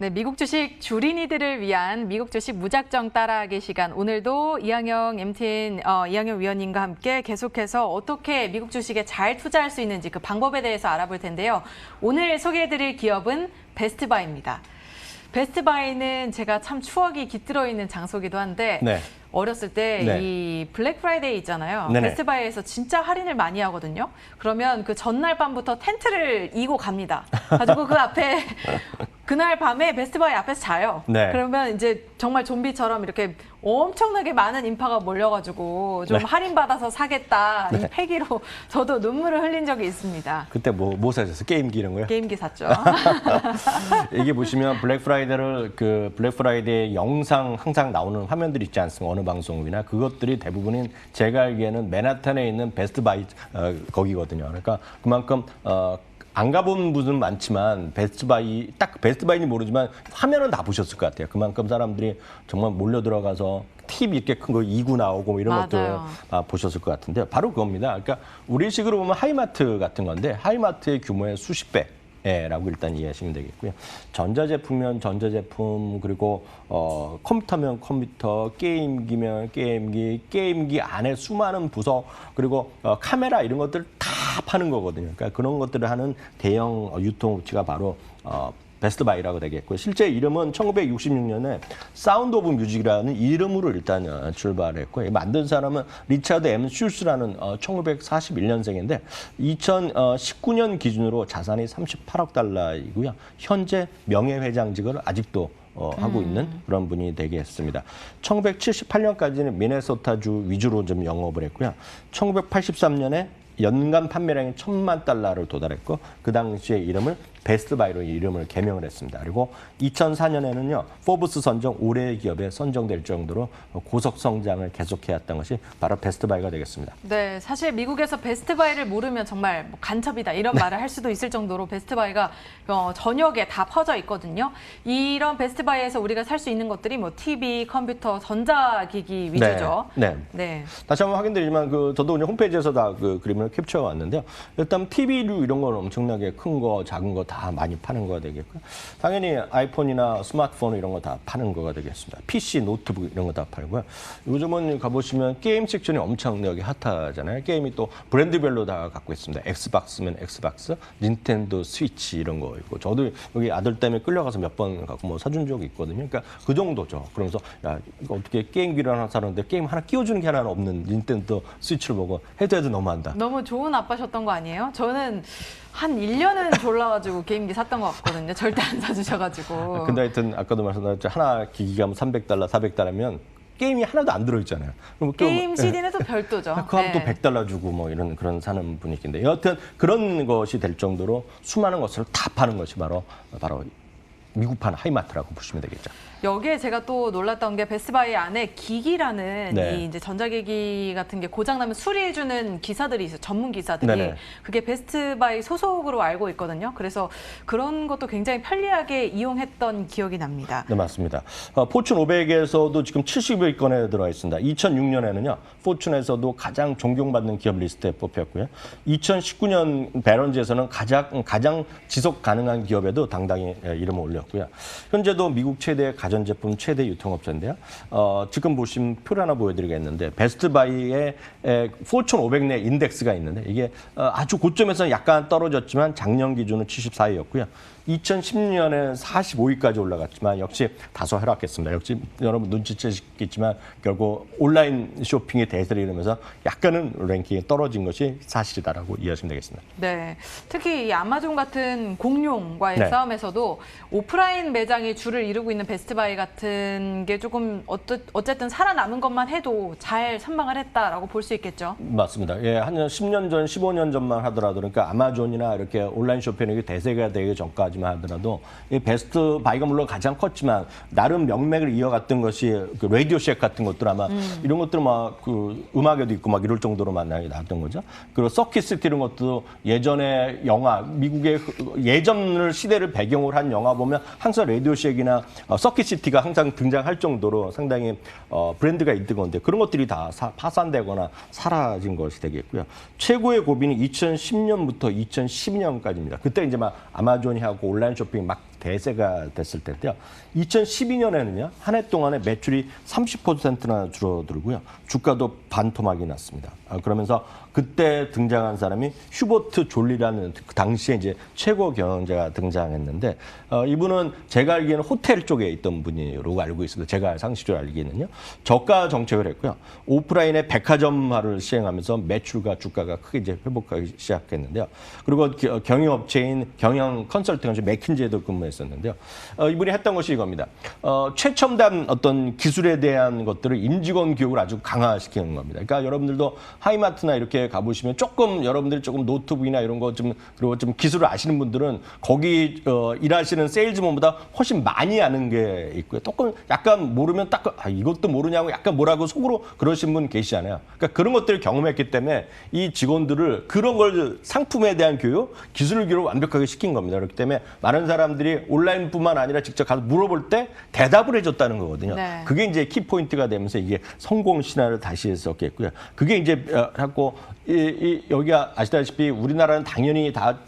네, 미국 주식 주린이들을 위한 미국 주식 무작정 따라하기 시간. 오늘도 이항영 MTN 이항영 위원님과 함께 계속해서 어떻게 미국 주식에 잘 투자할 수 있는지 그 방법에 대해서 알아볼 텐데요. 오늘 소개해드릴 기업은 베스트바이입니다. 베스트바이는 제가 참 추억이 깃들어 있는 장소기도 한데 네. 어렸을 때 이 블랙 프라이데이 있잖아요. 네네. 베스트바이에서 진짜 할인을 많이 하거든요. 그러면 그 전날 밤부터 텐트를 이고 갑니다. 가지고 그 앞에 그날 밤에 베스트바이 앞에서 자요. 네. 그러면 이제 정말 좀비처럼 이렇게 엄청나게 많은 인파가 몰려가지고 좀 할인받아서 사겠다 이 패기로 저도 눈물을 흘린 적이 있습니다. 그때 뭐 사셨어요? 게임기 이런 거요? 게임기 샀죠. 이게 보시면 블랙 프라이데이 영상 항상 나오는 화면들 있지 않습니까? 어느 방송이나 그것들이 대부분인 제가 알기에는 맨하탄에 있는 베스트바이 거기거든요. 그러니까 그만큼 안 가본 분은 많지만 베스트바이인지 모르지만 화면은 다 보셨을 것 같아요. 그만큼 사람들이 정말 몰려 들어가서 TV 이렇게 큰 거 이구 나오고 뭐 이런 것들 보셨을 것 같은데 바로 그겁니다. 그러니까 우리식으로 보면 하이마트 같은 건데 하이마트의 규모의 수십 배. 라고 일단 이해하시면 되겠고요. 전자제품이면 전자제품, 그리고 컴퓨터면 컴퓨터, 게임기면 게임기 안에 수많은 부서, 그리고 카메라 이런 것들 다 파는 거거든요. 그러니까 그런 것들을 하는 대형 유통업체가 바로 베스트바이라고 되겠고요. 실제 이름은 1966년에 사운드 오브 뮤직이라는 이름으로 일단 출발했고요. 만든 사람은 리차드 M. 슐스라는 1941년생인데 2019년 기준으로 자산이 38억 달러이고요. 현재 명예회장직을 아직도 하고 있는 그런 분이 되겠습니다. 1978년까지는 미네소타주 위주로 좀 영업을 했고요. 1983년에 연간 판매량이 1,000만 달러를 도달했고 그 당시에 이름을 베스트바이로 이름을 개명을 했습니다. 그리고 2004년에는요. 포브스 선정 올해의 기업에 선정될 정도로 고속 성장을 계속해왔던 것이 바로 베스트바이가 되겠습니다. 네, 사실 미국에서 베스트바이를 모르면 정말 뭐 간첩이다 이런 말을 할 수도 있을 정도로 베스트바이가 전역에 다 퍼져 있거든요. 이런 베스트바이에서 우리가 살 수 있는 것들이 뭐 TV, 컴퓨터, 전자기기 위주죠. 네. 다시 한번 확인드리지만 저도 이제 홈페이지에서 다 그 그림을 캡처해 왔는데요. 일단 TV류 이런 건 엄청나게 큰 거, 작은 거 다 많이 파는 거가 되겠고요. 당연히 아이폰이나 스마트폰 이런 거 다 파는 거가 되겠습니다. PC, 노트북 이런 거 다 팔고요. 요즘은 가보시면 게임 섹션이 엄청나게 핫하잖아요. 게임이 또 브랜드별로 다 갖고 있습니다. 엑스박스면 엑스박스, 닌텐도 스위치 이런 거 있고 저도 여기 아들 때문에 끌려가서 몇 번 갖고 뭐 사준 적이 있거든요. 그러니까 그 정도죠. 그러면서 야 이거 어떻게 게임기를 하나 사는데 게임 하나 끼워주는 게 하나는 없는 닌텐도 스위치를 보고 해도 너무한다. 너무 좋은 아빠셨던 거 아니에요? 저는 한 1년은 졸라가지고 게임기 샀던 것 같거든요. 절대 안 사주셔가지고. 근데 하여튼 아까도 말씀드렸죠. 하나 기기가 $300, $400면 게임이 하나도 안 들어있잖아요. 그럼 게임 CD는 또 별도죠. 그 하면 또 $100 주고 뭐 그런 사는 분위기인데 여하튼 그런 것이 될 정도로 수많은 것을 다 파는 것이 바로 미국판 하이마트라고 보시면 되겠죠. 여기에 제가 또 놀랐던 게 베스트바이 안에 기기라는 이 이제 전자기기 같은 게 고장나면 수리해주는 기사들이 있어요. 전문 기사들이. 그게 베스트바이 소속으로 알고 있거든요. 그래서 그런 것도 굉장히 편리하게 이용했던 기억이 납니다. 네, 맞습니다. 포춘 500에서도 지금 70위권에 들어와 있습니다. 2006년에는요. 포춘에서도 가장 존경받는 기업 리스트에 뽑혔고요. 2019년 배런지에서는 가장 지속 가능한 기업에도 당당히 이름을 올렸고요. 현재도 미국 최대 가전제품 최대 유통업체인데요. 지금 보시면 표를 하나 보여드리겠는데 베스트바이의 포춘 500 내 인덱스가 있는데 이게 아주 고점에서는 약간 떨어졌지만 작년 기준은 74위였고요. 2010년에는 45위까지 올라갔지만 역시 다소 하락했습니다. 역시 여러분 눈치채시겠지만 결국 온라인 쇼핑의 대세를 이루면서 약간은 랭킹이 떨어진 것이 사실이다라고 이해하시면 되겠습니다. 네, 특히 이 아마존 같은 공룡과의 싸움에서도 오프라인 매장이 주를 이루고 있는 베스트바이 같은 게 조금 어쨌든 살아남은 것만 해도 잘 선방을 했다라고 볼 수 있겠죠. 맞습니다. 예, 한 10년 전, 15년 전만 하더라도 그러니까 아마존이나 이렇게 온라인 쇼핑이 대세가 되기 전까지 하더라도 이 베스트바이가 물론 가장 컸지만 나름 명맥을 이어갔던 것이 그 라디오 쉑 같은 것들 아마 이런 것들 막 그 음악에도 있고 막 이럴 정도로 많이 나왔던 거죠. 그리고 서킷시티 이런 것도 예전에 영화 미국의 예전 시대를 배경으로 한 영화 보면 항상 라디오 쉑이나 서킷시티가 항상 등장할 정도로 상당히 브랜드가 있던 건데 그런 것들이 다 파산되거나 사라진 것이 되겠고요. 최고의 고비는 2010년부터 2012년까지입니다. 그때 이제 막 아마존이 하고 온라인 쇼핑 막 대세가 됐을 텐데요. 2012년에는요. 한 해 동안에 매출이 30%나 줄어들고요. 주가도 반토막이 났습니다. 그러면서 그때 등장한 사람이 휴버트 졸리라는 그 당시에 이제 최고 경영자가 등장했는데 이분은 제가 알기에는 호텔 쪽에 있던 분이라고 알고 있습니다. 제가 상식적으로 알기에는요. 저가 정책을 했고요. 오프라인의 백화점화를 시행하면서 매출과 주가가 크게 이제 회복하기 시작했는데요. 그리고 경영업체인 경영 컨설팅업체 맥킨지에도 근무했었는데요. 이분이 했던 것이 이겁니다. 최첨단 어떤 기술에 대한 것들을 임직원 교육을 아주 강화시키는 겁니다. 그러니까 여러분들도 하이마트나 이렇게 가보시면 조금 여러분들이 조금 노트북이나 이런 거 좀 그리고 좀 기술을 아시는 분들은 거기 일하시는 세일즈맨보다 훨씬 많이 아는 게 있고요. 조금 약간 모르면 딱 이것도 모르냐고 약간 뭐라고 속으로 그러신 분 계시잖아요. 그러니까 그런 것들을 경험했기 때문에 이 직원들을 그런 걸 상품에 대한 교육, 기술 교육을 완벽하게 시킨 겁니다. 그렇기 때문에 많은 사람들이 온라인뿐만 아니라 직접 가서 물어볼 때 대답을 해줬다는 거거든요. 네. 그게 이제 키포인트가 되면서 이게 성공 신화를 다시 했었겠고요. 그게 이제 하고 여기가 아시다시피 우리나라는 당연히 다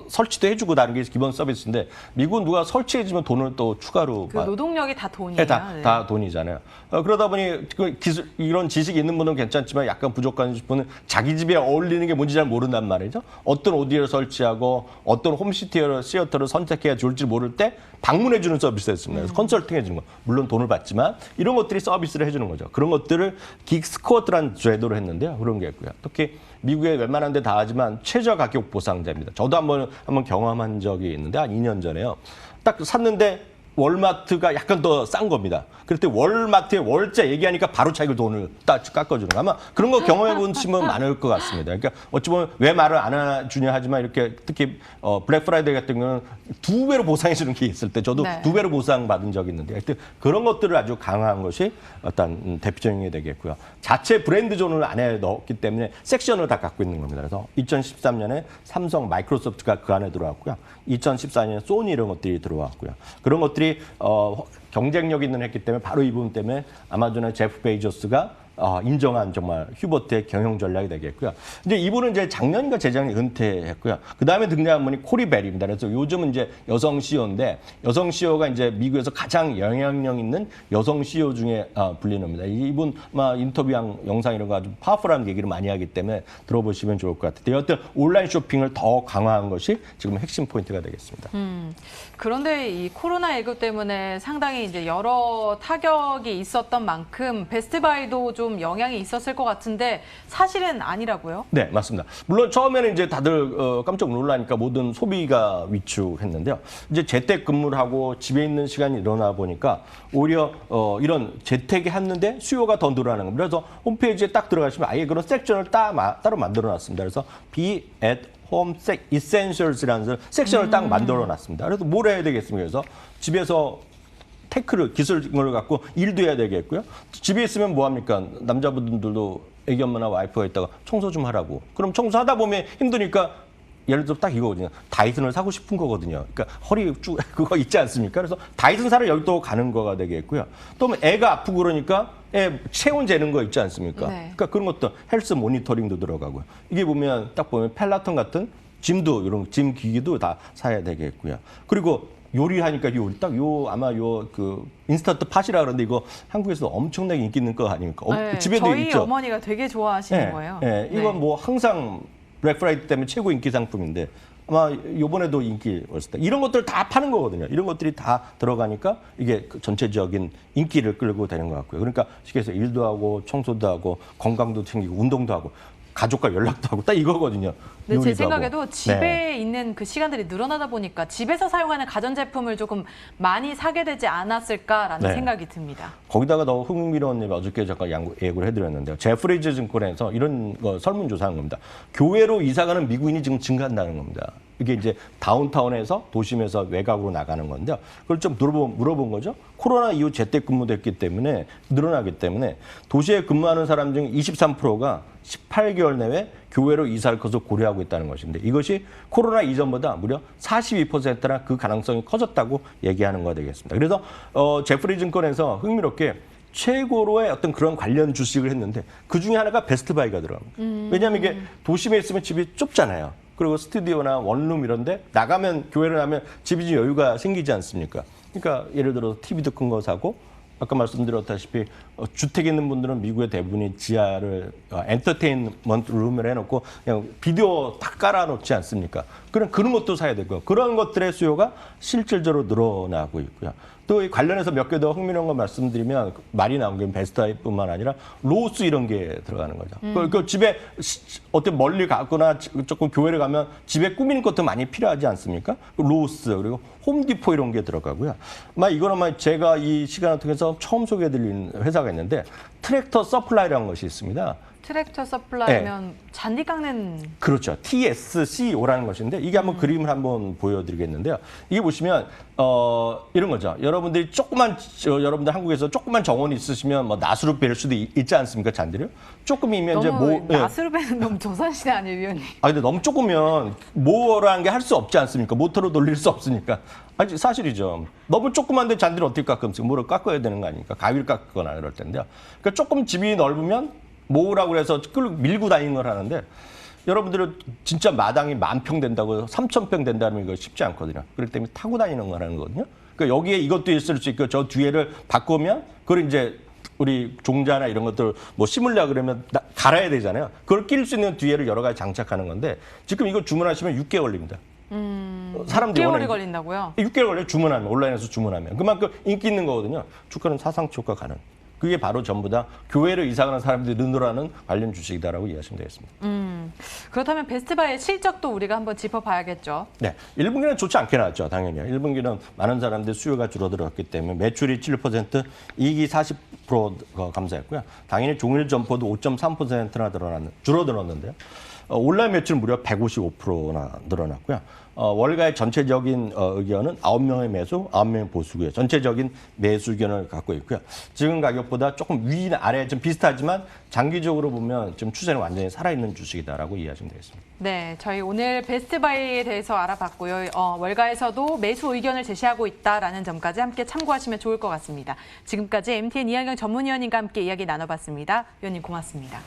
설치도 해주고 다른 게 기본 서비스인데 미국은 누가 설치해주면 돈을 또 추가로 그 노동력이 다 돈이에요. 네, 다 돈이잖아요. 그러다 보니 그 기술 이런 지식이 있는 분은 괜찮지만 약간 부족한 분은 자기 집에 어울리는 게 뭔지 잘 모른단 말이죠. 어떤 오디오를 설치하고 어떤 홈시어터를 선택해야 좋을지 모를 때 방문해주는 서비스가 있습니다. 그래서 컨설팅해주는 거. 물론 돈을 받지만 이런 것들이 서비스를 해주는 거죠. 그런 것들을 긱스코어트라는 제도를 했는데요. 그런 게 있고요. 특히 미국에 웬만한 데 다 하지만 최저 가격 보상제입니다. 저도 한번 경험한 적이 있는데 한 2년 전에요. 딱 샀는데 월마트가 약간 더 싼 겁니다. 그럴 때 월마트에 월자 얘기하니까 바로 자기 돈을 딱 깎아주는 거. 아마 그런 거 경험해 보시면 많을 것 같습니다. 그러니까 어찌 보면 왜 말을 안 해주냐 하지만 이렇게 특히 블랙 프라이데이 같은 경우는 2배로 보상해 주는 게 있을 때 저도 네. 2배로 보상받은 적이 있는데 하여튼 그런 것들을 아주 강화한 것이 어떤 대표적인 게 되겠고요. 자체 브랜드 존을 안에 넣었기 때문에 섹션을 다 갖고 있는 겁니다. 그래서 2013년에 삼성, 마이크로소프트가 그 안에 들어왔고요. 2014년에 소니 이런 것들이 들어왔고요. 그런 것들이 경쟁력 있는 했기 때문에 바로 이 부분 때문에 아마존의 제프 베이조스가 인정한 정말 휴버트의 경영 전략이 되겠고요. 이제 이분은 이제 작년인가 재작년에 은퇴했고요. 그 다음에 등장한 분이 코리 벨입니다. 그래서 요즘은 이제 여성 CEO인데 여성 CEO가 이제 미국에서 가장 영향력 있는 여성 CEO 중에 불리는 겁니다. 이분 인터뷰한 영상 이런 거 아주 파워풀한 얘기를 많이 하기 때문에 들어보시면 좋을 것 같아요. 어떤 온라인 쇼핑을 더 강화한 것이 지금 핵심 포인트가 되겠습니다. 그런데 이 코로나19 때문에 상당히 이제 여러 타격이 있었던 만큼 베스트바이도 좀 영향이 있었을 것 같은데 사실은 아니라고요? 네, 맞습니다. 물론 처음에는 이제 다들 깜짝 놀라니까 모든 소비가 위축했는데요. 이제 재택근무를 하고 집에 있는 시간이 일어나 보니까 오히려 이런 재택이 했는데 수요가 더 늘어나는 겁니다. 그래서 홈페이지에 딱 들어가시면 아예 그런 섹션을 따로 만들어놨습니다. 그래서 Be at Home Essentials라는 섹션을 딱 만들어놨습니다. 그래서 뭘 해야 되겠습니까? 그래서 집에서 테크를 기술을 갖고 일도 해야 되겠고요. 집에 있으면 뭐 합니까? 남자분들도 애기 엄마나 와이프가 있다가 청소 좀 하라고. 그럼 청소하다 보면 힘드니까 예를 들어 딱 이거거든요. 다이슨을 사고 싶은 거거든요. 그러니까 허리 쭉 그거 있지 않습니까? 그래서 다이슨 사러 여기 또 가는 거가 되겠고요. 또 애가 아프고 그러니까 애 체온 재는 거 있지 않습니까? 네. 그러니까 그런 것도 헬스 모니터링도 들어가고요. 이게 보면 딱 보면 펠라톤 같은 짐도 이런 짐 기기도 다 사야 되겠고요. 그리고 요리하니까 아마 그 인스턴트 팥이라 그러는데 이거 한국에서 엄청나게 인기 있는 거 아닙니까? 네, 집에도 저희 있죠. 어머니가 되게 좋아하시는 네, 거예요. 네, 이건 뭐 항상 블랙 프라이데이 때문에 최고 인기 상품인데 아마 이번에도 인기였을 때 이런 것들 다 파는 거거든요. 이런 것들이 다 들어가니까 이게 그 전체적인 인기를 끌고 되는 것 같고요. 그러니까 쉽게 해서 일도 하고 청소도 하고 건강도 챙기고 운동도 하고 가족과 연락도 하고 딱 이거거든요. 근데 제 요리도 생각에도 하고. 집에 네. 있는 그 시간들이 늘어나다 보니까 집에서 사용하는 가전제품을 조금 많이 사게 되지 않았을까라는 네. 생각이 듭니다. 거기다가 더 흥미로운 일 어저께 잠깐 예고를 해드렸는데요. 제프리즈 증권에서 이런 거 설문조사한 겁니다. 교외로 이사가는 미국인이 지금 증가한다는 겁니다. 이게 이제 다운타운에서 도심에서 외곽으로 나가는 건데요. 그걸 좀 물어본 거죠. 코로나 이후 재택근무됐기 때문에 늘어나기 때문에 도시에 근무하는 사람 중 23%가 18개월 내에 교외로 이사할 것을 고려하고 있다는 것인데 이것이 코로나 이전보다 무려 42%나 그 가능성이 커졌다고 얘기하는 거가 되겠습니다. 그래서 제프리 증권에서 흥미롭게 최고로의 어떤 그런 관련 주식을 했는데 그 중에 하나가 베스트바이가 들어갑니다. 왜냐하면 이게 도심에 있으면 집이 좁잖아요. 그리고 스튜디오나 원룸 이런데 나가면 교회를 하면 집이 좀 여유가 생기지 않습니까? 그러니까 예를 들어서 TV도 큰 거 사고 아까 말씀드렸다시피 주택에 있는 분들은 미국의 대부분이 지하를 엔터테인먼트 룸을 해놓고 그냥 비디오 딱 깔아놓지 않습니까? 그런 것도 사야 되고 그런 것들의 수요가 실질적으로 늘어나고 있고요. 또 이 관련해서 몇 개 더 흥미로운 거 말씀드리면 말이 나온 게 베스트바이뿐만 아니라 로스 이런 게 들어가는 거죠. 그 집에 어때 멀리 가거나 조금 교회를 가면 집에 꾸미는 것도 많이 필요하지 않습니까? 로스 그리고 홈디포 이런 게 들어가고요. 이거는 제가 이 시간을 통해서 처음 소개해드린 회사가 있는데 트랙터 서플라이라는 것이 있습니다. 트랙터 서플라이면 잔디 깎는 그렇죠. TSCO라는 것인데 이게 한번 그림을 한번 보여드리겠는데요. 이게 보시면 이런 거죠. 여러분들이 여러분들 한국에서 조그만 정원이 있으시면 나수로 뺄 수도 있지 않습니까? 잔디를 조금이면 이제 나스로 빼는 너무 조선시대 아니에요, 위원님? 근데 너무 조그면 모어라는 게 할 수 없지 않습니까? 모터로 돌릴 수 없으니까. 아니 사실이죠. 너무 조그만데 잔디를 어떻게 깎으면서 뭐를 깎아야 되는 거 아닙니까? 가위를 깎거나 이럴 텐데요. 그러니까 조금 집이 넓으면 모으라고 해서 밀고 다니는 걸 하는데 여러분들은 진짜 마당이 10,000평 된다고 3,000평 된다면 이거 쉽지 않거든요. 그렇기 때문에 타고 다니는 거라는 거거든요. 그러니까 여기에 이것도 있을 수 있고 저 뒤에를 바꾸면 그걸 이제 우리 종자나 이런 것들 심으려고 그러면 갈아야 되잖아요. 그걸 끼울 수 있는 뒤에를 여러 가지 장착하는 건데 지금 이거 주문하시면 6개월 걸립니다. 사람들이 6개월이 걸린다고요? 6개월 걸려요. 주문하면 온라인에서 주문하면 그만큼 인기 있는 거거든요. 주가는 사상치 효과 가능. 그게 바로 전부 다 교회를 이사 가는 사람들이 늘어나는 관련 주식이다라고 이해하시면 되겠습니다. 그렇다면 베스트바이의 실적도 우리가 한번 짚어봐야겠죠. 네, 1분기는 좋지 않게 나왔죠, 당연히. 1분기는 많은 사람들 수요가 줄어들었기 때문에 매출이 7%, 이익이 40% 감소했고요. 당연히 종일 점포도 5.3%나 줄어들었는데요. 온라인 매출 무려 155%나 늘어났고요. 월가의 전체적인 의견은 9명의 매수, 9명의 보수고요. 전체적인 매수 의견을 갖고 있고요. 지금 가격보다 조금 위나 아래 좀 비슷하지만 장기적으로 보면 지금 추세는 완전히 살아있는 주식이다라고 이해하시면 되겠습니다. 네, 저희 오늘 베스트바이에 대해서 알아봤고요. 월가에서도 매수 의견을 제시하고 있다라는 점까지 함께 참고하시면 좋을 것 같습니다. 지금까지 MTN 이하경 전문위원님과 함께 이야기 나눠봤습니다. 위원님 고맙습니다.